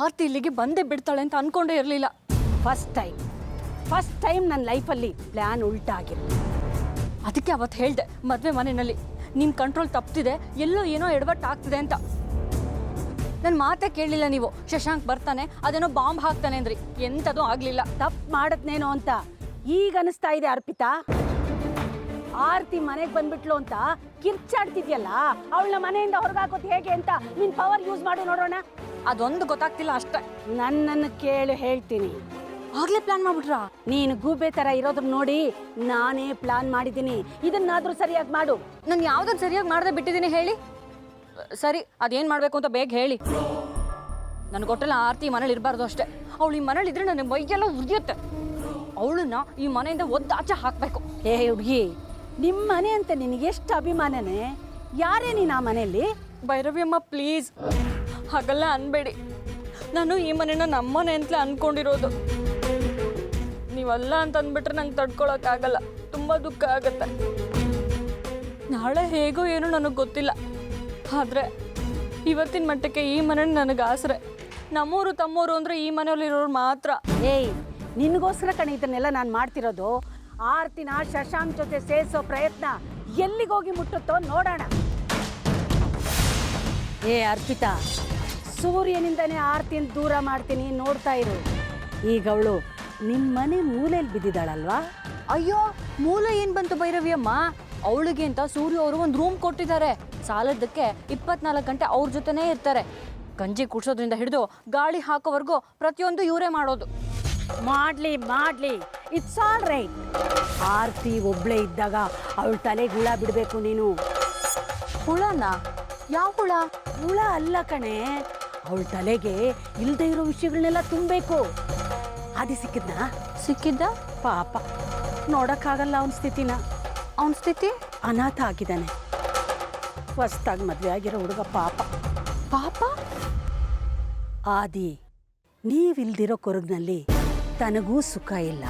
ಆರ್ತಿ ಇಲ್ಲಿಗೆ ಬಂದೇ ಬಿಡ್ತಾಳೆ ಅಂತ ಅನ್ಕೊಂಡೇ ಇರಲಿಲ್ಲ. ಫಸ್ಟ್ ಟೈಮ್ ನನ್ನ ಲೈಫಲ್ಲಿ ಪ್ಲ್ಯಾನ್ ಉಲ್ಟಾ ಆಗಿರುತ್ತೆ. ಅದಕ್ಕೆ ಅವತ್ತು ಹೇಳಿದೆ ಮದುವೆ ಮನೆಯಲ್ಲಿ ನಿಮ್ಮ ಕಂಟ್ರೋಲ್ ತಪ್ಪಿದೆ, ಎಲ್ಲೋ ಏನೋ ಎಡವಟ್ಟು ಆಗ್ತಿದೆ ಅಂತ. ನನ್ನ ಮಾತೇ ಕೇಳಲಿಲ್ಲ ನೀವು. ಶಶಾಂಕ್ ಬರ್ತಾನೆ, ಅದೇನೋ ಬಾಂಬ್ ಹಾಕ್ತಾನೆ ಅಂದ್ರಿ, ಎಂಥದೂ ಆಗಲಿಲ್ಲ. ತಪ್ಪು ಮಾಡಿದ್ನೇನೋ ಅಂತ ಈಗ ಅನಿಸ್ತಾ ಇದೆ ಅರ್ಪಿತಾ. ಆರ್ತಿ ಮನೆಗೆ ಬಂದ್ಬಿಟ್ಲು ಅಂತ ಕಿರ್ಚಾಡ್ತಿದ್ಯಲ್ಲ, ಅವಳನ್ನ ಮನೆಯಿಂದ ಹೊರಗಾಕೋದು ಹೇಗೆ ಅಂತ ನಿನ್ನ ಪವರ್ ಯೂಸ್ ಮಾಡಿ ನೋಡೋಣ. ಅದೊಂದು ಗೊತ್ತಾಗ್ತಿಲ್ಲ ಅಷ್ಟೇ. ನನ್ನನ್ನು ಕೇಳು ಹೇಳ್ತೀನಿ. ಆಗ್ಲೇ ಪ್ಲಾನ್ ಮಾಡ್ಬಿಟ್ರಾ? ನೀನು ಗೂಬೆ ಥರ ಇರೋದ್ರ ನೋಡಿ ನಾನೇ ಪ್ಲಾನ್ ಮಾಡಿದ್ದೀನಿ. ಇದನ್ನಾದರೂ ಸರಿಯಾಗಿ ಮಾಡು. ನಾನು ಯಾವುದನ್ನು ಸರಿಯಾಗಿ ಮಾಡದೆ ಬಿಟ್ಟಿದ್ದೀನಿ ಹೇಳಿ? ಸರಿ, ಅದೇನು ಮಾಡಬೇಕು ಅಂತ ಬೇಗ ಹೇಳಿ. ನನಗೆ ಗೊತ್ತಿಲ್ಲ, ಆರ್ತಿ ಮನೇಲಿ ಇರಬಾರ್ದು ಅಷ್ಟೇ. ಅವಳು ಈ ಮನೇಲಿ ಇದ್ರೆ ನನಗೆ ಮೈಯೆಲ್ಲ ಉರಿಯುತ್ತೆ. ಅವಳನ್ನ ಈ ಮನೆಯಿಂದ ಒದ್ದಾಚೆ ಹಾಕಬೇಕು. ಏ ಹುಡುಗಿ, ನಿಮ್ಮ ಮನೆ ಅಂತ ನಿನಗೆ ಎಷ್ಟು ಅಭಿಮಾನನೇ? ಯಾರೇ ನೀನು ಆ ಮನೆಯಲ್ಲಿ? ಭೈರವಿ ಅಮ್ಮ ಪ್ಲೀಸ್ ಹಾಗೆಲ್ಲ ಅನ್ಬೇಡಿ. ನಾನು ಈ ಮನೆನ ನಮ್ಮನೆ ಅಂತಲೇ ಅಂದ್ಕೊಂಡಿರೋದು. ನೀವಲ್ಲ ಅಂತ ಅಂದ್ಬಿಟ್ರೆ ನಂಗೆ ತಡ್ಕೊಳಕ್ಕಾಗಲ್ಲ, ತುಂಬ ದುಃಖ ಆಗುತ್ತೆ. ನಾಳೆ ಹೇಗೋ ಏನೋ ನನಗೆ ಗೊತ್ತಿಲ್ಲ, ಆದರೆ ಇವತ್ತಿನ ಮಟ್ಟಕ್ಕೆ ಈ ಮನೆ ನನಗೆ ಆಸರೆ. ನಮ್ಮೂರು ತಮ್ಮೂರು ಅಂದರೆ ಈ ಮನೆಯಲ್ಲಿರೋರು ಮಾತ್ರ. ಏಯ್, ನಿನಗೋಸ್ಕರ ಕಣೆ ಇದನ್ನೆಲ್ಲ ನಾನು ಮಾಡ್ತಿರೋದು. ಆರ್ತಿನ ಶಶಾಂಕ್ ಜೊತೆ ಸೇರಿಸೋ ಪ್ರಯತ್ನ ಎಲ್ಲಿಗೋಗಿ ಮುಟ್ಟುತ್ತೋ ನೋಡೋಣ. ಏ ಅರ್ಪಿತಾ, ಸೂರ್ಯನಿಂದನೇ ಆರ್ತಿನ ದೂರ ಮಾಡ್ತೀನಿ, ನೋಡ್ತಾ ಇರು. ಈಗ ಅವಳು ನಿಮ್ಮ ಮನೆ ಮೂಲೆಯಲ್ಲಿ ಬಿದ್ದಿದ್ದಾಳಲ್ವಾ? ಅಯ್ಯೋ, ಮೂಲ ಏನು ಬಂತು ಭೈರವಿ ಅಮ್ಮ? ಅವಳಿಗೆ ಅಂತ ಸೂರ್ಯ ಅವರು ಒಂದು ರೂಮ್ ಕೊಟ್ಟಿದ್ದಾರೆ. ಸಾಲದಕ್ಕೆ 24 ಗಂಟೆ ಅವ್ರ ಜೊತೆನೇ ಇರ್ತಾರೆ. ಗಂಜಿ ಕುಡ್ಸೋದ್ರಿಂದ ಹಿಡಿದು ಗಾಳಿ ಹಾಕೋವರೆಗೂ ಪ್ರತಿಯೊಂದು ಇವರೇ ಮಾಡೋದು. ಮಾಡ್ಲಿ ಇಟ್ಸ್ ಆಲ್ ರೈಟ್. ಆರ್ತಿ ಒಬ್ಳೇ ಇದ್ದಾಗ ಅವಳ ತಲೆಗೆ ಹುಳ ಬಿಡಬೇಕು ನೀನು. ಹುಳನ? ಯಾವ ಹುಳ? ಹುಳ ಅಲ್ಲ ಕಣೆ, ಅವಳ ತಲೆಗೆ ಇಲ್ಲದೆ ಇರೋ ವಿಷಯಗಳನ್ನೆಲ್ಲ ತುಂಬಬೇಕು. ಆದಿ ಸಿಕ್ಕಿದ್ದ ಪಾಪ, ನೋಡಕ್ಕಾಗಲ್ಲ ಅವನ ಸ್ಥಿತಿನ. ಅವನ ಸ್ಥಿತಿ ಅನಾಥ ಆಗಿದ್ದಾನೆ. ಹೊಸ್ದಾಗಿ ಮದುವೆ ಆಗಿರೋ ಹುಡುಗ ಪಾಪ. ಆದಿ ನೀವಿಲ್ದಿರೋ ಕೊರಗಿನಲ್ಲಿ ತನಗೂ ಸುಖ ಇಲ್ಲ,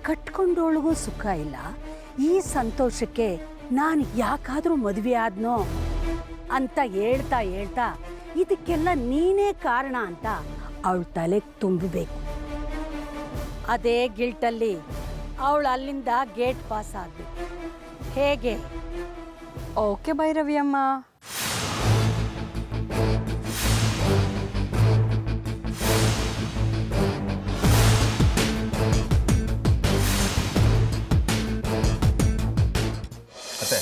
ಕಟ್ಕೊಂಡೋಳಿಗೂ ಸುಖ ಇಲ್ಲ. ಈ ಸಂತೋಷಕ್ಕೆ ನಾನು ಯಾಕಾದರೂ ಮದುವೆ ಆದ್ನೋ ಅಂತ ಹೇಳ್ತಾ ಇದಕ್ಕೆಲ್ಲ ನೀನೇ ಕಾರಣ ಅಂತ ಅವಳ ತಲೆಗೆ ತುಂಬಬೇಕು. ಅದೇ ಗಿಲ್ಟಲ್ಲಿ ಅವಳು ಅಲ್ಲಿಂದ ಗೇಟ್ ಪಾಸ್ ಆಗಬೇಕು. ಹೇಗೆ? ಓಕೆ ಭೈರವಿ ಅಮ್ಮ. ಅತ್ತೆ,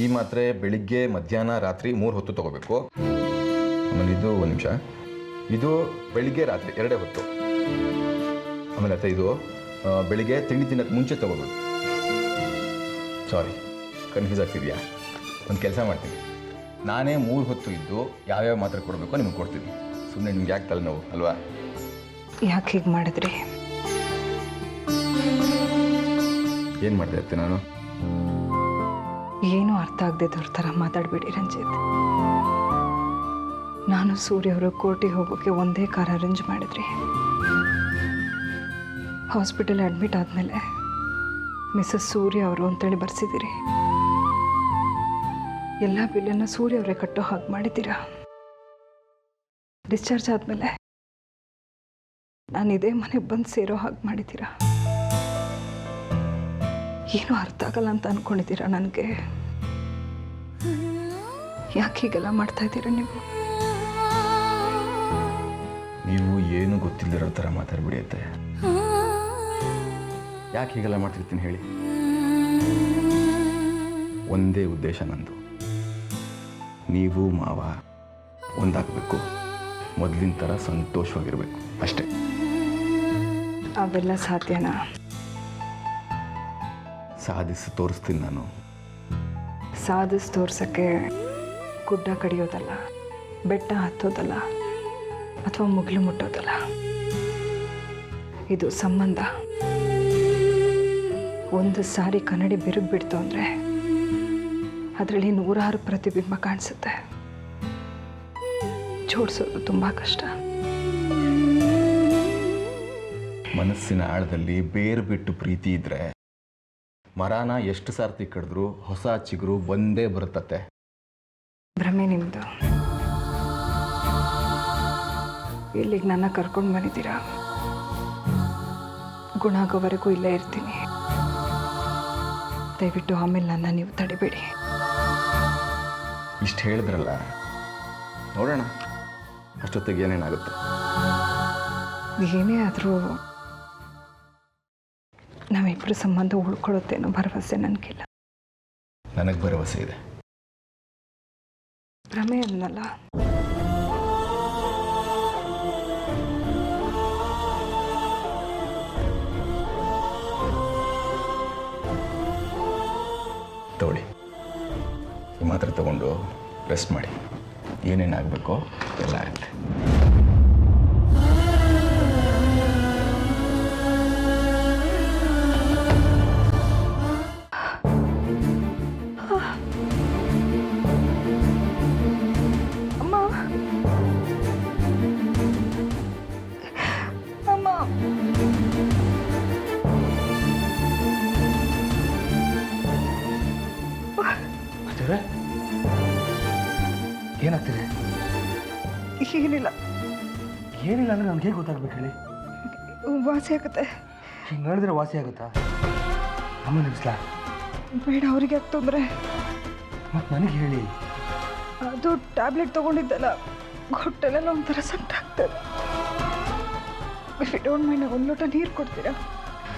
ಈ ಮಾತ್ರೆ ಬೆಳಿಗ್ಗೆ ಮಧ್ಯಾಹ್ನ ರಾತ್ರಿ 3 ಹೊತ್ತು ತಗೋಬೇಕು. ಆಮೇಲೆ ಇದು 1 ನಿಮಿಷ, ಇದು ಬೆಳಿಗ್ಗೆ ರಾತ್ರಿ 2 ಹೊತ್ತು. ಆಮೇಲೆ ಅತ್ತೆ, ಇದು ಬೆಳಿಗ್ಗೆ ತಿಂಡಿ ತಿನ್ನೋಕ್ಕೆ ಮುಂಚೆ ತಗೋಬೇಕು. ಸಾರಿ, ಕನ್ಫ್ಯೂಸ್ ಆಗ್ತಿದೆಯಾ? ಒಂದು ಕೆಲಸ ಮಾಡ್ತೀನಿ, ನಾನೇ 3 ಹೊತ್ತು ಇದ್ದು ಯಾವ್ಯಾವ ಮಾತ್ರೆ ಕೊಡಬೇಕು ನಿಮ್ಗೆ ಕೊಡ್ತೀನಿ. ಸುಮ್ಮನೆ ನಿಮ್ಗೆ ಯಾಕೆ ತಲೆನೋವು ಅಲ್ವಾ? ಯಾಕೆ ಹೀಗೆ ಮಾಡಿದ್ರಿ? ಏನು ಮಾಡಿದೆ ಅತ್ತೆ ನಾನು? ಏನೂ ಅರ್ಥ ಆಗದೆ ಥರ ಮಾತಾಡಬೇಡಿ ರಂಜಿತ್. ನಾನು ಸೂರ್ಯ ಅವರು ಕೋರ್ಟಿಗೆ ಹೋಗೋಕ್ಕೆ ಒಂದೇ ಕಾರ್ ಅರೇಂಜ್ ಮಾಡಿದ್ರಿ. ಹಾಸ್ಪಿಟಲ್ ಅಡ್ಮಿಟ್ ಆದಮೇಲೆ ಮಿಸಸ್ ಸೂರ್ಯ ಅವರು ಅಂತೇಳಿ ಬರ್ಸಿದ್ದೀರಿ. ಎಲ್ಲ ಬಿಲ್ಲನ್ನು ಸೂರ್ಯ ಅವರೇ ಕಟ್ಟೋ ಹಾಗೆ ಮಾಡಿದ್ದೀರಾ. ಡಿಸ್ಚಾರ್ಜ್ ಆದಮೇಲೆ ನಾನು ಇದೇ ಮನೆಗೆ ಬಂದು ಸೇರೋ ಹಾಗೆ ಮಾಡಿದ್ದೀರಾ. ಏನೂ ಅರ್ಥ ಆಗಲ್ಲ ಅಂತ ಅಂದ್ಕೊಂಡಿದ್ದೀರಾ ನನಗೆ. ಯಾಕೆ ಹೀಗೆಲ್ಲ ಮಾಡ್ತಾ ಇದ್ದೀರಾ ನೀವು? ನೀವು ಏನು ಗೊತ್ತಿಲ್ಲದಿರೋ ಥರ ಮಾತಾಡ್ಬಿಡಿಯತ್ತೆ. ಯಾಕೆ ಹೀಗೆಲ್ಲ ಮಾಡ್ತಿರ್ತೀನಿ ಹೇಳಿ? ಒಂದೇ ಉದ್ದೇಶ ನಂದು, ನೀವು ಮಾವ ಒಂದಾಗಬೇಕು, ಮೊದಲಿನ ಥರ ಸಂತೋಷವಾಗಿರಬೇಕು ಅಷ್ಟೇ. ಅವೆಲ್ಲ ಸಾಧ್ಯನಾ? ಸಾಧಿಸಿ ತೋರಿಸ್ತೀನಿ ನಾನು. ಸಾಧಿಸಿ ತೋರ್ಸೋಕ್ಕೆ ಗುಡ್ಡ ಕಡಿಯೋದಲ್ಲ, ಬೆಟ್ಟ ಹತ್ತೋದಲ್ಲ, ಅಥವಾ ಮುಗಿಲು ಮುಟ್ಟೋದಲ್ಲ. ಇದು ಸಂಬಂಧ. ಒಂದು ಸಾರಿ ಕನ್ನಡಿ ಬಿರುಕು ಬಿಡ್ತು ಅಂದರೆ ಅದರಲ್ಲಿ 100 ಪ್ರತಿಬಿಂಬ ಕಾಣಿಸುತ್ತೆ. ಜೋಡಿಸೋದು ತುಂಬ ಕಷ್ಟ. ಮನಸ್ಸಿನ ಆಳದಲ್ಲಿ ಬೇರು ಬಿಟ್ಟು ಪ್ರೀತಿ ಇದ್ರೆ ಮರಾನ ಎಷ್ಟು ಸಾರ್ತಿ ಕಡಿದ್ರು ಹೊಸ ಚಿಗುರು ಬಂದೇ ಬರುತ್ತತ್ತೆ. ಭ್ರಮೆ ನಿಮ್ಮದು. ಇಲ್ಲಿಗೆ ನನ್ನ ಕರ್ಕೊಂಡು ಬಂದಿದ್ದೀರಾ. ಗುಣ ಆಗೋವರೆಗೂ ಇಲ್ಲೇ ಇರ್ತೀನಿ. ದಯವಿಟ್ಟು ಆಮೇಲೆ ನನ್ನ ನೀವು ತಡಿಬೇಡಿ. ಇಷ್ಟು ಹೇಳಿದ್ರಲ್ಲ, ನೋಡೋಣ ಅಷ್ಟೊತ್ತಿಗೆ ಏನೇನಾಗುತ್ತೆ. ಏನೇ ಆದರೂ ನಾವಿಬ್ಬರು ಸಂಬಂಧ ಉಳ್ಕೊಳ್ಳುತ್ತೆ ಅನ್ನೋ ಭರವಸೆ ನನಗಿಲ್ಲ. ನನಗೆ ಭರವಸೆ ಇದೆ. ಭ್ರಮೆ ಅನ್ನಲ್ಲ, ತಗೊಳ್ಳಿ, ಈ ಮಾತ್ರೆ ತಗೊಂಡು ರೆಸ್ಟ್ ಮಾಡಿ. ಏನೇನಾಗಬೇಕೋ ಎಲ್ಲ ಆಗುತ್ತೆ. ಅಮ್ಮ ಅಮ್ಮ ಅದೇವ್ರೆ, ಏನಾಗ್ತಿದೆ? ಏನಿಲ್ಲ. ಏನಿಲ್ಲ ಅಂದರೆ ನನಗೆ ಹೇಗೆ ಗೊತ್ತಾಗ್ಬೇಕು ಹೇಳಿ? ವಾಸಿ ಆಗುತ್ತೆ. ಹಿಂಗೆ ಹೇಳಿದ್ರೆ ವಾಸಿ ಆಗುತ್ತಾ? ಅಮ್ಮ ನಿಲ್ಲಿಸ್ಲಾ? ಬೇಡ, ಅವ್ರಿಗೆ ಯಾಕೆ ತೊಂದರೆ? ಮತ್ತು ನನಗೆ ಹೇಳಿ. ಅದು ಟ್ಯಾಬ್ಲೆಟ್ ತೊಗೊಂಡಿದ್ದಲ್ಲ, ಹೊಟ್ಟೆಲೆಲ್ಲ ಒಂಥರ ಸಂಟಾಗ್ತದೆ. ಇಫ್ ಯು ಡೋಂಟ್ ಮೈಂಡ್, ಒಂದು ಲೋಟ ನೀರು ಕೊಡ್ತೀರಾ?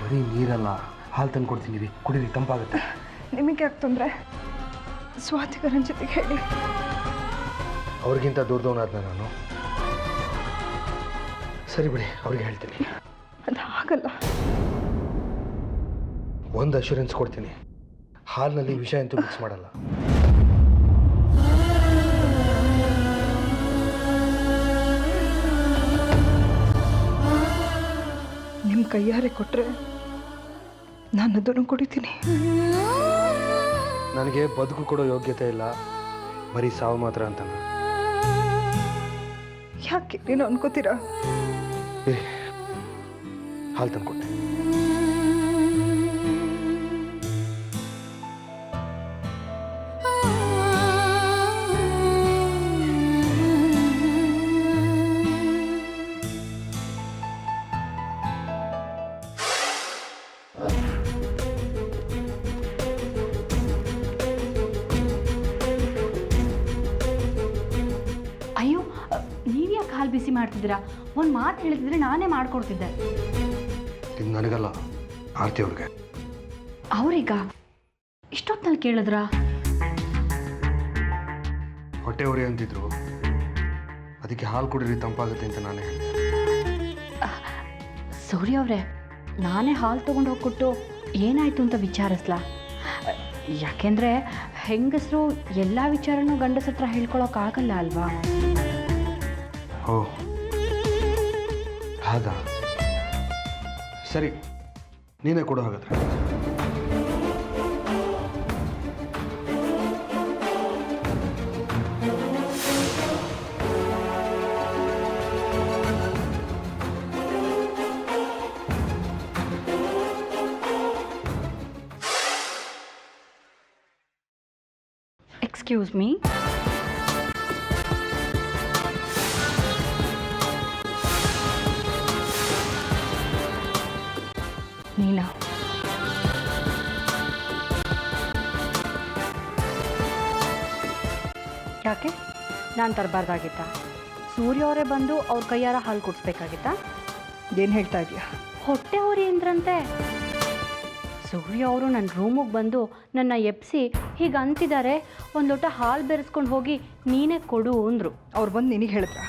ಬರೀ ನೀರಲ್ಲ, ಹಾಲು ತಂದು ಕೊಡ್ತೀನಿ ರೀ, ಕುಡೀರಿ, ತಂಪಾಗುತ್ತೆ. ನಿಮಗೆ ಯಾಕೆ ತೊಂದರೆ? ಸ್ವಾತಿಕರನ್ ಜೊತೆಗೆ ಹೇಳಿ. ಅವ್ರಿಗಿಂತ ದೂರದವನಾದ್ನ ನಾನು. ಸರಿ ಬಿಡಿ, ಅವ್ರಿಗೆ ಹೇಳ್ತೀನಿ. ಅದು ಆಗಲ್ಲ. ಒಂದು ಅಶ್ಯೂರೆನ್ಸ್ ಕೊಡ್ತೀನಿ, ಹಾಲಿನಲ್ಲಿ ವಿಷ ಅಂತೂ ಮಿಕ್ಸ್ ಮಾಡಲ್ಲ. ನಿಮ್ಮ ಕೈಯಾರೆ ಕೊಟ್ಟರೆ ನಾನು ಅದನ್ನು ಕುಡಿತೀನಿ. ನನಗೆ ಬದುಕು ಕೊಡೋ ಯೋಗ್ಯತೆ ಇಲ್ಲ, ಬರೀ ಸಾವು ಮಾತ್ರ ಅಂತ. ಯಾಕೆ ನೀನು ಅನ್ಕೋತೀರಾ? ಹಾಲು ತಂದ್ಕೊಟ್ಟೆ. ಅಯ್ಯೋ, ನೀವ್ಯಾಕೆ ಹಾಲು ಬಿಸಿ ಮಾಡ್ತಿದ್ದೀರಾ? ಒಂದು ಮಾತು ಹೇಳಿದ್ರೆ ನಾನೇ ಮಾಡ್ಕೊಡ್ತಿದ್ದೆ. ಇದು ನನಗಲ್ಲ, ಆರ್ತಿ ಅವ್ರಿಗೆ. ಅವ್ರೀಗ ಇಷ್ಟೊತ್ತಲ್ಲಿ ಕೇಳಿದ್ರಾ? ಹೊಟ್ಟೆ ಉರಿ ಅಂತಿದ್ರು, ಅದಕ್ಕೆ ಹಾಲು ಕುಡೀರಿ, ತಂಪಾಗುತ್ತೆ ಅಂತ ನಾನೇ ಹೇಳಿದೆ. ಸೂರ್ಯ ಅವರೇ, ನಾನೇ ಹಾಲು ತೊಗೊಂಡು ಹೋಗ್ಕೊಟ್ಟು ಏನಾಯಿತು ಅಂತ ವಿಚಾರಿಸ್ಲಾ? ಯಾಕೆಂದರೆ ಹೆಂಗಸರು ಎಲ್ಲ ವಿಚಾರನೂ ಗಂಡಸ ಹತ್ರ ಹೇಳ್ಕೊಳಕ್ಕಾಗಲ್ಲ ಅಲ್ವಾ? ಓ ಹಾಗಾ? ಸರಿ, ನೀನೇ ಕೊಡು ಹಾಗಾದ್ರೆ. Excuse me. ನೀನಾ? ಯಾಕೆ ನಾನು ತರಬಾರ್ದಾಗಿತ್ತಾ? ಸೂರ್ಯ ಅವರೇ ಬಂದು ಅವ್ರ ಕೈಯಾರ ಹಾಲು ಕುಡಿಸ್ಬೇಕಾಗಿತ್ತಾ? ಏನು ಹೇಳ್ತಾ ಇದೆಯಾ? ಹೊಟ್ಟೆ ಉರಿ ಅಂದ್ರಂತೆ. ಸೂರ್ಯ ಅವರು ನನ್ನ ರೂಮಿಗೆ ಬಂದು ನನ್ನ ಎಪ್ಸಿ ಹೀಗೆ ಅಂತಿದ್ದಾರೆ, ಒಂದು ಲೋಟ ಹಾಲು ಬೆರೆಸ್ಕೊಂಡು ಹೋಗಿ ನೀನೇ ಕೊಡು ಅಂದರು. ಅವ್ರು ಬಂದು ನಿನಗೆ ಹೇಳಿದ್ರ?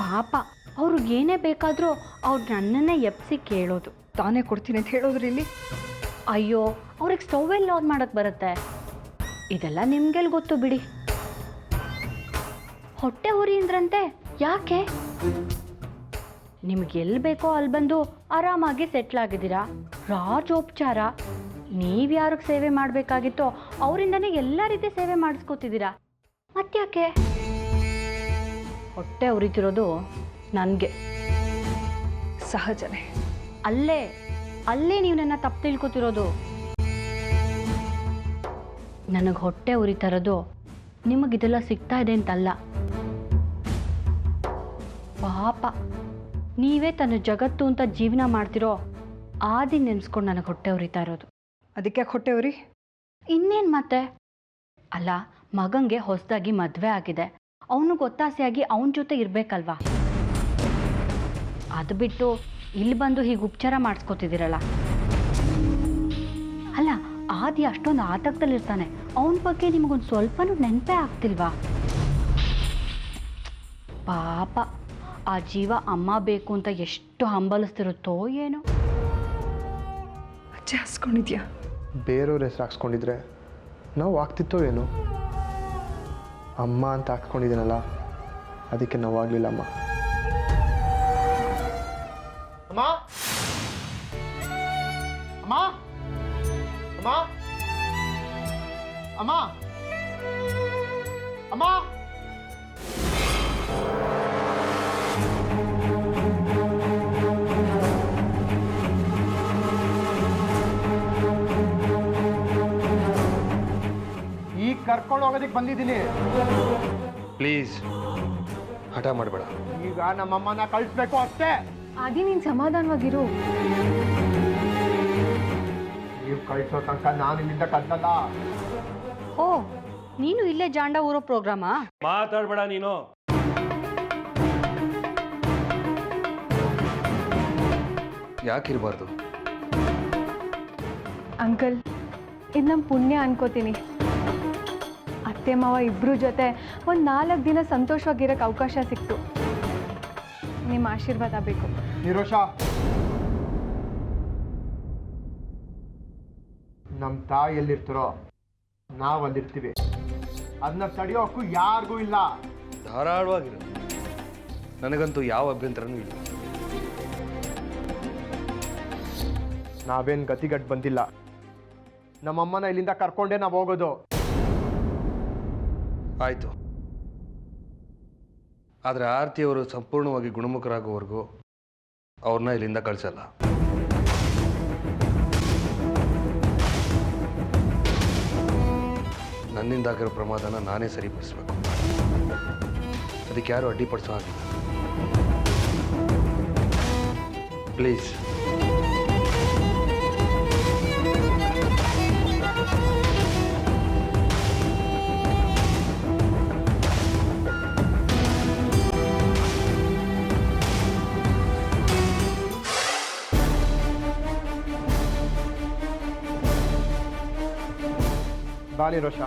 ಪಾಪ, ಅವ್ರಿಗೆ ಏನೇ ಬೇಕಾದರೂ ಅವ್ರು ನನ್ನನ್ನೇ ಎಪ್ಸಿ ಕೇಳೋದು. ತಾನೇ ಕೊಡ್ತೀನಿ ಅಂತ ಹೇಳಿದ್ರಿ ಇಲ್ಲಿ? ಅಯ್ಯೋ, ಅವ್ರಿಗೆ ಸ್ಟೌವೆಲ್ಲ ಆನ್ ಮಾಡೋಕ್ಕೆ ಬರುತ್ತೆ. ಇದೆಲ್ಲ ನಿಮ್ಗೆಲ್ಲಿ ಗೊತ್ತು ಬಿಡಿ. ಹೊಟ್ಟೆ ಉರಿ ಅಂದ್ರಂತೆ. ಯಾಕೆ? ನಿಮ್ಗೆ ಎಲ್ಲಿ ಬೇಕೋ ಅಲ್ಲಿ ಬಂದು ಆರಾಮಾಗಿ ಸೆಟ್ಲ್ ಆಗಿದ್ದೀರಾ, ರಾಜೋಪಚಾರ. ನೀವು ಯಾರಿಗೆ ಸೇವೆ ಮಾಡಬೇಕಾಗಿತ್ತೋ ಅವರಿಂದನೇ ಎಲ್ಲ ರೀತಿ ಸೇವೆ ಮಾಡಿಸ್ಕೊತಿದ್ದೀರಾ. ಮತ್ತ್ಯಾಕೆ? ಹೊಟ್ಟೆ ಉರಿತಿರೋದು ನನಗೆ. ಸಹಜನೇ. ಅಲ್ಲೇ ನೀವು ನನ್ನ ತಪ್ಪು ತಿಳ್ಕೊತಿರೋದು. ನನಗೆ ಹೊಟ್ಟೆ ಉರಿತಾ ಇರೋದು ನಿಮಗಿದೆಲ್ಲ ಸಿಗ್ತಾ ಇದೆ ಅಂತಲ್ಲ. ಪಾಪ ನೀವೇ ತನ್ನ ಜಗತ್ತು ಅಂತ ಜೀವನ ಮಾಡ್ತಿರೋ ಆ ದಿನ ನೆನೆಸ್ಕೊಂಡು ನನಗೆ ಹೊಟ್ಟೆ ಉರಿತಾ ಇರೋದು. ಅದಕ್ಕೆ ಯಾಕೆ ಹೊಟ್ಟೆವ್ರಿ? ಇನ್ನೇನು ಮತ್ತೆ? ಅಲ್ಲ, ಮಗಂಗೆ ಹೊಸದಾಗಿ ಮದುವೆ ಆಗಿದೆ, ಅವನಿಗೆ ಒತ್ತಾಸೆಯಾಗಿ ಅವನ ಜೊತೆ ಇರಬೇಕಲ್ವಾ? ಅದು ಬಿಟ್ಟು ಇಲ್ಲಿ ಬಂದು ಹೀಗೆ ಉಪಚಾರ ಮಾಡಿಸ್ಕೊತಿದ್ದೀರಲ್ಲ. ಅಲ್ಲ, ಆದಿ ಅಷ್ಟೊಂದು ಆತಂಕದಲ್ಲಿರ್ತಾನೆ, ಅವನ ಬಗ್ಗೆ ನಿಮಗೊಂದು ಸ್ವಲ್ಪನೂ ನೆನಪೇ ಆಗ್ತಿಲ್ವಾ? ಪಾಪ, ಆ ಜೀವ ಅಮ್ಮ ಬೇಕು ಅಂತ ಎಷ್ಟು ಹಂಬಲಿಸ್ತಿರುತ್ತೋ ಏನೋ. ಅಜ್ಜಿ ಹಾಸ್ಕೊಂಡಿದ್ಯಾ? ಬೇರೆಯವ್ರ ಹೆಸರು ಹಾಕ್ಸ್ಕೊಂಡಿದ್ರೆ ನಾವು ಆಗ್ತಿತ್ತೋ ಏನೋ. ಅಮ್ಮ ಅಂತ ಹಾಕ್ಸ್ಕೊಂಡಿದ್ದೀನಲ್ಲ, ಅದಕ್ಕೆ ನೋವಾಗಲಿಲ್ಲ ಅಮ್ಮ. ಅಮ್ಮ ಅಮ್ಮ ಅಮ್ಮ ಅಮ್ಮ ಅಮ್ಮ ಈಗ ಕರ್ಕೊಂಡು ಹೋಗೋದಕ್ಕೆ ಬಂದಿದ್ದೀನಿ. ಪ್ಲೀಸ್ ಹಠ ಮಾಡಬೇಡ. ಈಗ ನಮ್ಮಮ್ಮನ ಕಳಿಸ್ಬೇಕು ಅಷ್ಟೇ. ಆದಿ ನೀನು ಸಮಾಧಾನವಾಗಿರು. ನೀವು ಕಳಿಸೋ ತನಕ ನಾನು ಇಲ್ಲಿಂದ ಕದ್ದಲ್ಲ. ಓ, ನೀನು ಇಲ್ಲೇ ಜಾಂಡ ಊರೋ ಪ್ರೋಗ್ರಾಮಾ? ಮಾತಾಡ್ಬೇಡ ನೀನು. ಯಾಕಿರಬಾರ್ದು? ಅಂಕಲ್, ಇದು ನಮ್ಮ ಪುಣ್ಯ ಅನ್ಕೋತೀನಿ. ಅತ್ತೆ ಮಾವ ಇಬ್ಬರ ಜೊತೆ ಒಂದು 4 ದಿನ ಸಂತೋಷವಾಗಿರೋಕ್ಕೆ ಅವಕಾಶ ಸಿಕ್ತು. ನಿಮ್ಮ ಆಶೀರ್ವಾದ ಬೇಕು. ನಿರೋಷ, ನಮ್ಮ ತಾಯಿ ಎಲ್ಲಿರ್ತಾರೋ ನಾವು ಅಲ್ಲಿರ್ತೀವಿ. ಅದನ್ನ ತಡೆಯೋಕ್ಕೂ ಯಾರಿಗೂ ಇಲ್ಲ. ಧಾರಾಳವಾಗಿರು, ನನಗಂತೂ ಯಾವ ಅಭ್ಯಂತರನೂ ಇಲ್ಲ. ನಾವೇನು ಗತಿಗಟ್ಟು ಬಂದಿಲ್ಲ. ನಮ್ಮಮ್ಮನ ಇಲ್ಲಿಂದ ಕರ್ಕೊಂಡೇ ನಾವು ಹೋಗೋದು. ಆಯಿತು, ಆದರೆ ಆರತಿಯವರು ಸಂಪೂರ್ಣವಾಗಿ ಗುಣಮುಖರಾಗುವವರೆಗೂ ಅವ್ರನ್ನ ಇಲ್ಲಿಂದ ಕಳಿಸಲ್ಲ. ನನ್ನಿಂದಾಗಿರೋ ಪ್ರಮಾದನ ನಾನೇ ಸರಿಪಡಿಸ್ಬೇಕು. ಅದಕ್ಕೆ ಯಾರು ಅಡ್ಡಿಪಡಿಸೋ ಹಾಗಿಲ್ಲ. ಪ್ಲೀಸ್. ಬಾನಿ ರೋಷ.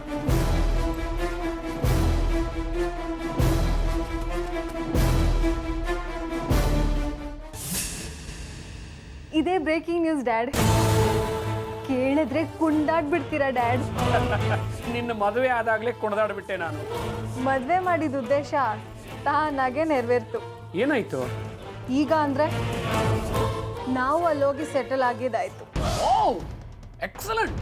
ಇದೇ ಬ್ರೇಕಿಂಗ್ ನ್ಯೂಸ್ ಡ್ಯಾಡ್. ಕೇಳಿದ್ರೆ ಕುಣ್ದಾಡ್ಬಿಡ್ತೀರಾ ಡ್ಯಾಡ್. ನಿನ್ನ ಮದುವೆ ಆದಾಗಲೇ ಕುಣಿದಾಡ್ಬಿಟ್ಟೆ ನಾನು. ಮದುವೆ ಮಾಡಿದ ಉದ್ದೇಶ ತಾನಾಗೆ ನೆರವೇರ್ತು. ಏನಾಯ್ತು? ಈಗ ಅಂದ್ರೆ ನಾವು ಅಲ್ಲೋಗಿ ಸೆಟಲ್ ಆಗಿದ್ದಾಯ್ತು. ಓ, ಎಕ್ಸಲೆಂಟ್.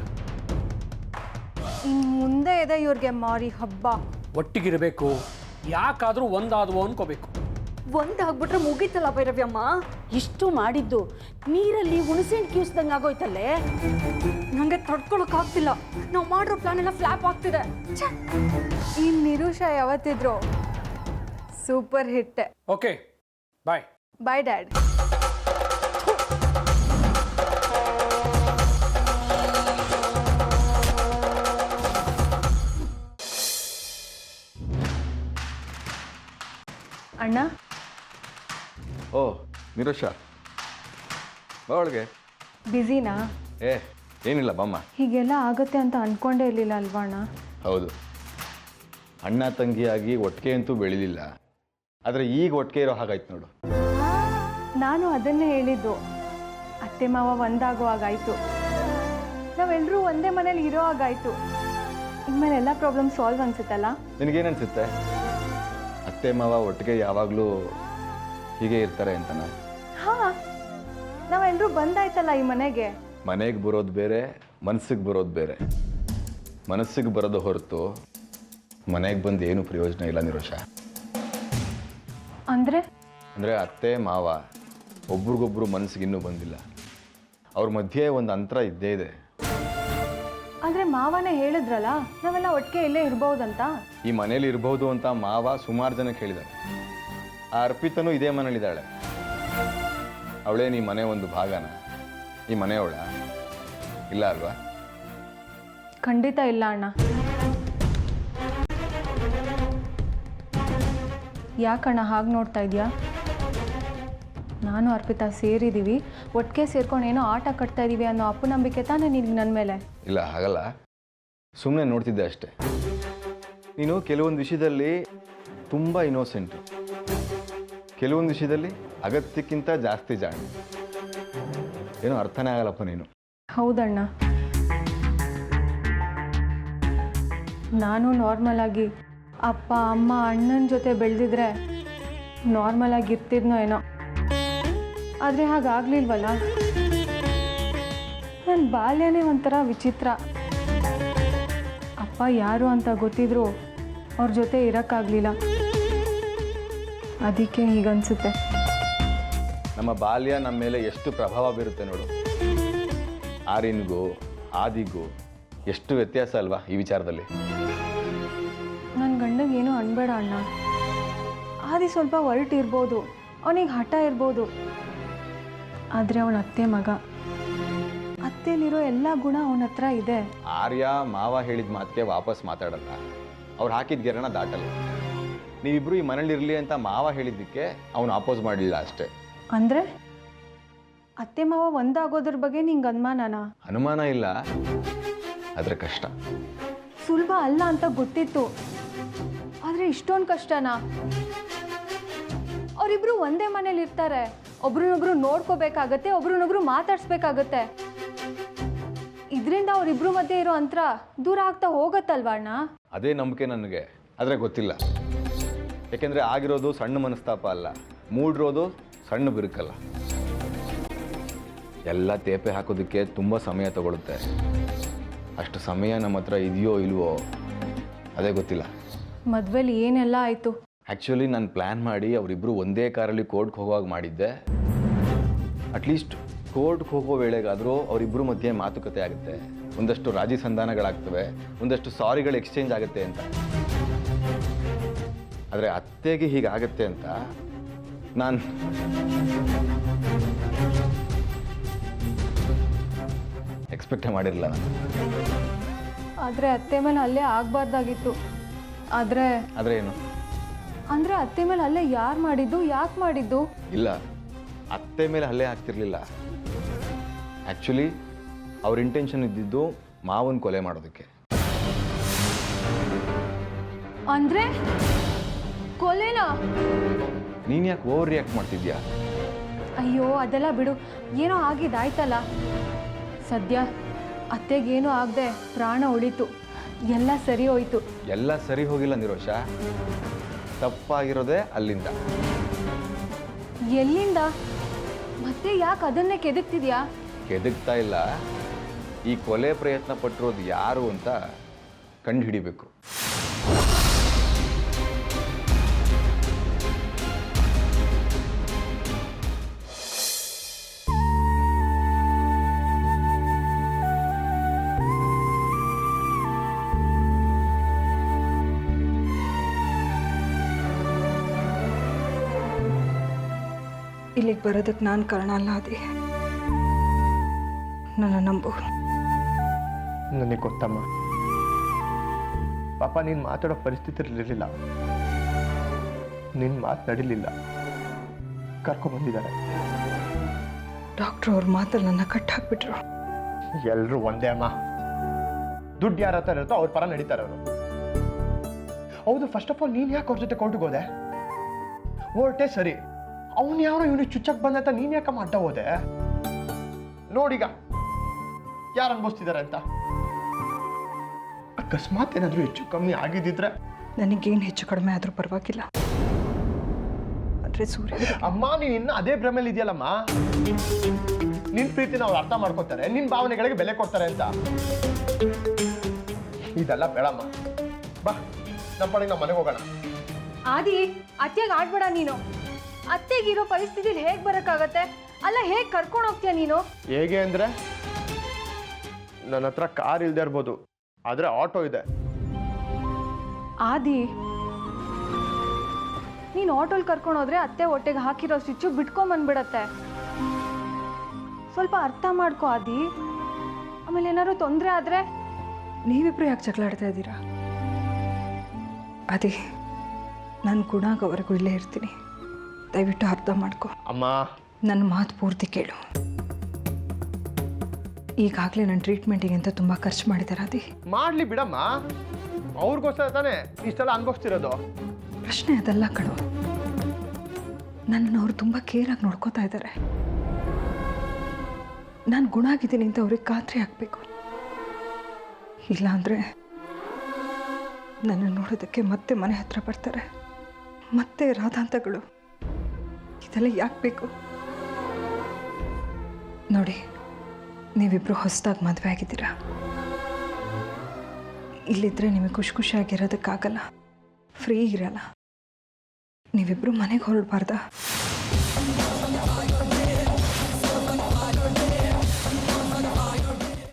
ಇನ್ನು ಮುಂದೆ ಇದೆ ಇವ್ರಿಗೆ ಮಾರಿ ಹಬ್ಬ. ಒಟ್ಟಿಗಿರಬೇಕು, ಯಾಕಾದ್ರೂ ಒಂದಾದ್ವು ಅನ್ಕೋಬೇಕು. ಒಂದಾಗ್ಬಿಟ್ರೆ ಮುಗೀತಲ್ಲ ಭೈರವ್ಯಮ್ಮ. ಇಷ್ಟು ಮಾಡಿದ್ದು ನೀರಲ್ಲಿ ಹುಣಸೆಹಣ್ಣು ಕ್ಯೂಸ್ದಂಗೆ ಆಗೋಯ್ತಲ್ಲೇ. ನಂಗೆ ತಡ್ಕೊಳಕ್ಕಾಗ್ತಿಲ್ಲ. ನಾವು ಮಾಡಿರೋ ಪ್ಲಾನ್ ಎಲ್ಲ ಫ್ಲಾಪ್ ಆಗ್ತಿದೆ. ಈ ನಿರುಷ ಯಾವತ್ತಿದ್ರು ಸೂಪರ್ ಹಿಟ್. ಓಕೆ, ಬಾಯ್. ಬಾಯ್ ಡ್ಯಾಡ್. ಅಣ್ಣ. ಓ ನಿರೋಷ, ಬಾ ಒಳಗೆ. ಬ್ಯುಸಿನಾ? ಏನಿಲ್ಲ ಬಾಮ್ಮ. ಹೀಗೆಲ್ಲ ಆಗುತ್ತೆ ಅಂತ ಅನ್ಕೊಂಡೇ ಇರಲಿಲ್ಲ ಅಲ್ವಾ ಅಣ್ಣ? ಹೌದು, ಅಣ್ಣ ತಂಗಿಯಾಗಿ ಒಟ್ಟಿಗೆ ಅಂತೂ ಬೆಳಿಲಿಲ್ಲ, ಆದರೆ ಈಗ ಒಟ್ಟಿಗೆ ಇರೋ ಹಾಗಾಯ್ತು ನೋಡು. ನಾನು ಅದನ್ನೇ ಹೇಳಿದ್ದು. ಅತ್ತೆ ಮಾವ ಒಂದಾಗುವಾಗಾಯ್ತು, ನಾವೆಲ್ಲರೂ ಒಂದೇ ಮನೇಲಿ ಇರೋ ಹಾಗಾಯ್ತು. ಇನ್ಮೇಲೆ ಎಲ್ಲ ಪ್ರಾಬ್ಲಮ್ ಸಾಲ್ವ್ ಅನ್ಸುತ್ತಲ್ಲ? ನಿನಗೇನನ್ಸುತ್ತೆ? ಅತ್ತೆ ಮಾವ ಒಟ್ಟಿಗೆ ಯಾವಾಗಲೂ ಹೀಗೆ ಇರ್ತಾರೆ ಅಂತನ? ಹಾಂ, ನಾವೆಲ್ಲರೂ ಬಂದಾಯ್ತಲ್ಲ ಈ ಮನೆಗೆ. ಮನೆಗೆ ಬರೋದು ಬೇರೆ, ಮನಸ್ಸಿಗೆ ಬರೋದು ಬೇರೆ. ಮನಸ್ಸಿಗೆ ಬರೋದು ಹೊರತು ಮನೆಗೆ ಬಂದು ಏನು ಪ್ರಯೋಜನ ಇಲ್ಲ ನಿರೋಷ. ಅಂದರೆ ಅತ್ತೆ ಮಾವ ಒಬ್ರಿಗೊಬ್ರು ಮನಸ್ಸಿಗೆ ಇನ್ನೂ ಬಂದಿಲ್ಲ. ಅವ್ರ ಮಧ್ಯೆ ಒಂದು ಅಂತರ ಇದ್ದೇ ಇದೆ. ಆದರೆ ಮಾವನೇ ಹೇಳಿದ್ರಲ್ಲ ನಾವೆಲ್ಲ ಒಟ್ಟಿಗೆ ಇಲ್ಲೇ ಇರ್ಬೋದಂತ. ಈ ಮನೇಲಿ ಇರ್ಬೋದು ಅಂತ ಮಾವ ಸುಮಾರು ಜನಕ್ಕೆ ಹೇಳಿದ್ದಾರೆ. ಆ ಅರ್ಪಿತನೂ ಇದೇ ಮನೇಲಿದ್ದಾಳೆ. ಅವಳೇ ಈ ಮನೆ ಒಂದು ಭಾಗನ? ಈ ಮನೆಯವಳ ಇಲ್ಲ ಅಲ್ವಾ? ಖಂಡಿತ ಇಲ್ಲ ಅಣ್ಣ. ಯಾಕಣ್ಣ ಹಾಗೆ ನೋಡ್ತಾ ಇದೆಯಾ? ನಾನು ಅರ್ಪಿತಾ ಸೇರಿದ್ದೀವಿ, ಒಟ್ಟಿಗೆ ಸೇರ್ಕೊಂಡು ಏನೋ ಆಟ ಕಟ್ತಾ ಇದ್ದೀವಿ ಅನ್ನೋ ಅಪನಂಬಿಕೆ ತಾನೇ ನಿನಗೆ ನನ್ನ ಮೇಲೆ? ಇಲ್ಲ, ಹಾಗಲ್ಲ, ಸುಮ್ಮನೆ ನೋಡ್ತಿದ್ದೆ ಅಷ್ಟೆ. ನೀನು ಕೆಲವೊಂದು ವಿಷಯದಲ್ಲಿ ತುಂಬ ಇನ್ನೋಸೆಂಟು, ಕೆಲವೊಂದು ವಿಷಯದಲ್ಲಿ ಅಗತ್ಯಕ್ಕಿಂತ ಜಾಸ್ತಿ ಜಾಣೆ. ಏನೋ ಅರ್ಥನೇ ಆಗಲ್ಲಪ್ಪ ನೀನು. ಹೌದಣ್ಣ, ನಾನು ನಾರ್ಮಲ್ ಆಗಿ ಅಪ್ಪ ಅಮ್ಮ ಅಣ್ಣನ ಜೊತೆ ಬೆಳೆದಿದ್ರೆ ನಾರ್ಮಲ್ ಆಗಿ ಇರ್ತಿದ್ನೋ ಏನೋ. ಆದರೆ ಹಾಗಾಗ್ಲಿಲ್ವಲ್ಲ. ನನ್ನ ಬಾಲ್ಯನೇ ಒಂಥರ ವಿಚಿತ್ರ. ಅಪ್ಪ ಯಾರು ಅಂತ ಗೊತ್ತಿದ್ರು ಅವ್ರ ಜೊತೆ ಇರೋಕ್ಕಾಗಲಿಲ್ಲ. ಅದಕ್ಕೆ ಹೀಗನ್ಸುತ್ತೆ. ನಮ್ಮ ಬಾಲ್ಯ ನಮ್ಮ ಮೇಲೆ ಎಷ್ಟು ಪ್ರಭಾವ ಬೀರುತ್ತೆ ನೋಡು. ಆರ್ಯನ್ಗೂ ಆದಿಗೂ ಎಷ್ಟು ವ್ಯತ್ಯಾಸ ಅಲ್ವಾ ಈ ವಿಚಾರದಲ್ಲಿ. ನನ್ನ ಗಂಡಗೆ ಏನೂ ಅನ್ಬೇಡ ಅಣ್ಣ. ಆದಿ ಸ್ವಲ್ಪ ಹೊರಟಿರ್ಬೋದು, ಅವನಿಗೆ ಹಠ ಇರ್ಬೋದು. ಆದರೆ ಅವನ ಅತ್ತೆ ಮಗ, ಅತ್ತೆಲಿರೋ ಎಲ್ಲ ಗುಣ ಅವನ ಹತ್ರ ಇದೆ. ಆರ್ಯ ಮಾವ ಹೇಳಿದ ಮಾತಿಗೆ ವಾಪಸ್ ಮಾತಾಡಲ್ಲ, ಅವ್ರು ಹಾಕಿದ ಗೆರೆನ ದಾಟಲ್ಲ. ನೀವಿಬ್ರು ಈ ಮನೇಲಿರಲಿ ಅಂತ ಮಾವ ಹೇಳಿದ್ದಕ್ಕೆ ಅವನು ಅಪೋಸ್ ಮಾಡಲಿಲ್ಲ ಅಷ್ಟೇ. ಅಂದರೆ ಅತ್ತೆ ಮಾವ ಒಂದಾಗೋದ್ರ ಬಗ್ಗೆ ನಿಂಗೆ ಅನುಮಾನನಾ? ಅನುಮಾನ ಇಲ್ಲ, ಆದರೆ ಕಷ್ಟ. ಸುಲಭ ಅಲ್ಲ ಅಂತ ಗೊತ್ತಿತ್ತು, ಆದರೆ ಇಷ್ಟೊಂದು ಕಷ್ಟನಾ? ಅವರಿಬ್ರು ಒಂದೇ ಮನೇಲಿ ಇರ್ತಾರೆ, ಒಬ್ರನ್ನೊಬ್ರು ನೋಡ್ಕೋಬೇಕಾಗತ್ತೆ, ಒಬ್ರನ್ನೊಬ್ರು ಮಾತಾಡ್ಸ್ಬೇಕಾಗತ್ತೆ. ಇದರಿಂದ ಅವರಿಬ್ರು ಮಧ್ಯೆ ಇರೋ ಅಂತರ ದೂರ ಆಗ್ತಾ ಹೋಗತ್ತಲ್ವಾ ಅಣ್ಣ? ಅದೇ ನಂಬಿಕೆ ನನಗೆ, ಆದರೆ ಗೊತ್ತಿಲ್ಲ. ಯಾಕೆಂದರೆ ಆಗಿರೋದು ಸಣ್ಣ ಮನಸ್ತಾಪ ಅಲ್ಲ, ಮೂಡಿರೋದು ಸಣ್ಣ ಬಿರುಕಲ್ಲ. ಎಲ್ಲ ತೇಪೆ ಹಾಕೋದಕ್ಕೆ ತುಂಬ ಸಮಯ ತಗೊಳುತ್ತೆ. ಅಷ್ಟು ಸಮಯ ನಮ್ಮ ಹತ್ರ ಇದೆಯೋ ಇಲ್ವೋ ಅದೇ ಗೊತ್ತಿಲ್ಲ. ಮದುವೆಲಿ ಏನೆಲ್ಲ ಆಯಿತು? ಆ್ಯಕ್ಚುಲಿ ನಾನು ಪ್ಲ್ಯಾನ್ ಮಾಡಿ ಅವರಿಬ್ಬರು ಒಂದೇ ಕಾರಲ್ಲಿ ಕೋರ್ಟ್ಗೆ ಹೋಗುವಾಗ ಮಾಡಿದ್ದೆ. ಅಟ್ಲೀಸ್ಟ್ ಕೋರ್ಟ್ಗೆ ಹೋಗೋ ವೇಳೆಗಾದರೂ ಅವರಿಬ್ಬರು ಮಧ್ಯೆ ಮಾತುಕತೆ ಆಗುತ್ತೆ, ಒಂದಷ್ಟು ರಾಜಿ ಸಂಧಾನಗಳಾಗ್ತವೆ, ಒಂದಷ್ಟು ಸಾರಿಗಳು ಎಕ್ಸ್ಚೇಂಜ್ ಆಗುತ್ತೆ ಅಂತ. ಆದರೆ ಅತ್ತೆಗೆ ಹೀಗಾಗತ್ತೆ ಅಂತ ನಾನು ಎಕ್ಸ್ಪೆಕ್ಟೇ ಮಾಡಿರಲಿಲ್ಲ. ನಾನು ಆದರೆ ಅತ್ತೆ ಮೇಲೆ ಅಲ್ಲೇ ಆಗಬಾರ್ದಾಗಿತ್ತು. ಆದರೆ ಏನು ಅಂದರೆ ಅತ್ತೆ ಮೇಲೆ ಅಲ್ಲೇ ಯಾರು ಮಾಡಿದ್ದು, ಯಾಕೆ ಮಾಡಿದ್ದು? ಇಲ್ಲ, ಅತ್ತೆ ಮೇಲೆ ಹಲ್ಲೆ ಆಗ್ತಿರ್ಲಿಲ್ಲ. ಆ್ಯಕ್ಚುಲಿ ಅವ್ರ ಇಂಟೆನ್ಷನ್ ಇದ್ದಿದ್ದು ಮಾವನ ಕೊಲೆ ಮಾಡೋದಕ್ಕೆ. ಅಂದರೆ ಕೊಲೆನಾ? ನೀನು ಯಾಕೆ ಓವರ್ ರಿಯಾಕ್ಟ್ ಮಾಡ್ತಿದ್ಯಾ? ಅಯ್ಯೋ ಅದೆಲ್ಲ ಬಿಡು, ಏನೋ ಆಗಿದ್ದಾಯ್ತಲ್ಲ. ಸದ್ಯ ಅತ್ತೆಗೇನೂ ಆಗದೆ ಪ್ರಾಣ ಉಳಿತು, ಎಲ್ಲ ಸರಿ ಹೋಯ್ತು. ಎಲ್ಲ ಸರಿ ಹೋಗಿಲ್ಲ ನಿರೋಷ, ತಪ್ಪಾಗಿರೋದೇ ಅಲ್ಲಿಂದ. ಎಲ್ಲಿಂದ? ಮತ್ತೆ ಯಾಕೆ ಅದನ್ನೇ ಕೆದಕ್ತಿದ್ಯಾ? ಕೆದಕ್ತಾ ಇಲ್ಲ, ಈ ಕೊಲೆ ಪ್ರಯತ್ನ ಪಟ್ಟಿರೋದು ಯಾರು ಅಂತ ಕಂಡು ಹಿಡಿಬೇಕು. ಇಲ್ಲಿಗೆ ಬರೋದಕ್ಕೆ ನಾನು ಕಾರಣ ಅಲ್ಲ ಅದೇ, ನನ್ನ ನಂಬು. ನನಗೆ ಗೊತ್ತಮ್ಮ, ಪಾಪ ನೀನು ಮಾತಾಡೋ ಪರಿಸ್ಥಿತಿಲಿರಲಿಲ್ಲ, ನಿನ್ನ ಮಾತು ನಡಿಲಿಲ್ಲ, ಕರ್ಕೊಂಡ್ಬಂದಿದ್ದಾರೆ. ಡಾಕ್ಟ್ರು ಅವ್ರ ಮಾತಲ್ಲಿ ನನ್ನ ಕಟ್ಟಾಕ್ಬಿಟ್ರು. ಎಲ್ಲರೂ ಒಂದೇ ಅಮ್ಮ, ದುಡ್ಡು ಯಾರ ಹತ್ರ ಇರುತ್ತೋ ಅವ್ರ ಪರ ನಡೀತಾರೆ ಅವರು. ಹೌದು, ಫಸ್ಟ್ ಆಫ್ ಆಲ್ ನೀನು ಯಾಕೆ ಅವ್ರ ಜೊತೆ ಕೋರ್ಟ್ಗೆ ಹೋದೆ? ಓರ್ಟೇ ಸರಿ, ಅವನು ಯಾರೋ ಇವನಿಗೆ ಚುಚ್ಚಕ್ಕೆ ಬಂದಂತ ನೀನು ಯಾಕಮ್ಮ ಅಡ್ಡ ಹೋದೆ? ನೋಡೀಗ ಯಾರು ಅನ್ಭವಿಸ್ತಿದ್ದಾರೆ ಅಂತ. ಅಕಸ್ಮಾತ್ ಏನಾದರೂ ಹೆಚ್ಚು ಕಮ್ಮಿ ಆಗಿದ್ದಿದ್ರೆ ನನಗೇನು ಹೆಚ್ಚು ಕಡಿಮೆ ಆದರೂ ಪರವಾಗಿಲ್ಲ, ಆದರೆ ಸೂರ್ಯ. ಅಮ್ಮ ನೀನು ಇನ್ನು ಅದೇ ಭ್ರಮೇಲಿ ಇದೆಯಲ್ಲಮ್ಮ. ನಿನ್ನ ಪ್ರೀತಿನ ಅವ್ರು ಅರ್ಥ ಮಾಡ್ಕೊತಾರೆ, ನಿನ್ನ ಭಾವನೆಗಳಿಗೆ ಬೆಲೆ ಕೊಡ್ತಾರೆ ಅಂತ. ಇದೆಲ್ಲ ಬೇಡಮ್ಮ, ಬಾ ನಮ್ಮ ಪಡೆಗೆ ನಾವು ಮನೆಗೆ ಹೋಗೋಣ. ಆದಿ, ಅತ್ತೆಗೆ ಆಡ್ಬೇಡ ನೀನು. ಅತ್ತೆಗಿರೋ ಪರಿಸ್ಥಿತಿಲಿ ಹೇಗೆ ಬರೋಕ್ಕಾಗತ್ತೆ? ಅಲ್ಲ, ಹೇಗೆ ಕರ್ಕೊಂಡು ಹೋಗ್ತೀಯ ನೀನು? ಹೇಗೆ ಅಂದರೆ, ನನ್ನ ಹತ್ರ ಕಾರ್ ಇಲ್ಲದೆ ಇರ್ಬೋದು, ಆದರೆ ಆಟೋ ಇದೆ. ಆದಿ, ನೀನು ಆಟೋಲ್ ಕರ್ಕೊಂಡು ಹೋದ್ರೆ ಅತ್ತೆ ಹೊಟ್ಟೆಗೆ ಹಾಕಿರೋ ಸ್ವಿಚ್ಚು ಬಿಟ್ಕೊಂಬಂದ್ಬಿಡತ್ತೆ. ಸ್ವಲ್ಪ ಅರ್ಥ ಮಾಡ್ಕೋ ಆದಿ. ಆಮೇಲೆ ಏನಾದ್ರು ತೊಂದರೆ ಆದರೆ ನೀವಿಬ್ರು ಯಾಕೆ ಜಗಳಾಡ್ತಾ ಇದ್ದೀರಾ? ಅದೇ ನಾನು ಗುಣಾಗೋವರೆಗೂ ಇಲ್ಲೇ ಇರ್ತೀನಿ. ದಯವಿಟ್ಟು ಅರ್ಥ ಮಾಡ್ಕೊ. ಅಮ್ಮ, ನನ್ನ ಮಾತು ಪೂರ್ತಿ ಕೇಳು. ಈಗಾಗಲೇ ನನ್ನ ಟ್ರೀಟ್ಮೆಂಟಿಗೆ ಅಂತ ತುಂಬ ಖರ್ಚು ಮಾಡಿದ್ದಾರೆ ಅದಿ. ಮಾಡ್ಲಿ ಬಿಡಮ್ಮ, ಅವ್ರಿಗೋಸ್ಕರ ತಾನೇ ಇಷ್ಟೆಲ್ಲ ಅನುಭವಿಸ್ತಿರೋದು. ಪ್ರಶ್ನೆ ಅದಲ್ಲ ಕಣೋ, ನನ್ನನ್ನು ಅವರು ತುಂಬ ಕೇರಾಗಿ ನೋಡ್ಕೋತಾ ಇದ್ದಾರೆ. ನಾನು ಗುಣ ಆಗಿದ್ದೀನಿ ಅಂತ ಅವ್ರಿಗೆ ಖಾತ್ರಿ ಆಗಬೇಕು. ಇಲ್ಲಾಂದರೆ ನನ್ನ ನೋಡೋದಕ್ಕೆ ಮತ್ತೆ ಮನೆ ಹತ್ರ ಬರ್ತಾರೆ, ಮತ್ತೆ ರಾಧಾಂತಗಳು. ಇದೆಲ್ಲ ಯಾಕೆ ಬೇಕು? ನೋಡಿ, ನೀವಿಬ್ಬರು ಹೊಸದಾಗಿ ಮದುವೆ ಆಗಿದ್ದೀರಾ. ಇಲ್ಲಿದ್ದರೆ ನಿಮಗೆ ಖುಷಿ ಖುಷಿಯಾಗಿರೋದಕ್ಕಾಗಲ್ಲ, ಫ್ರೀ ಇರಲ್ಲ. ನೀವಿಬ್ಬರು ಮನೆಗೆ ಹೊರಡಬಾರ್ದಾ?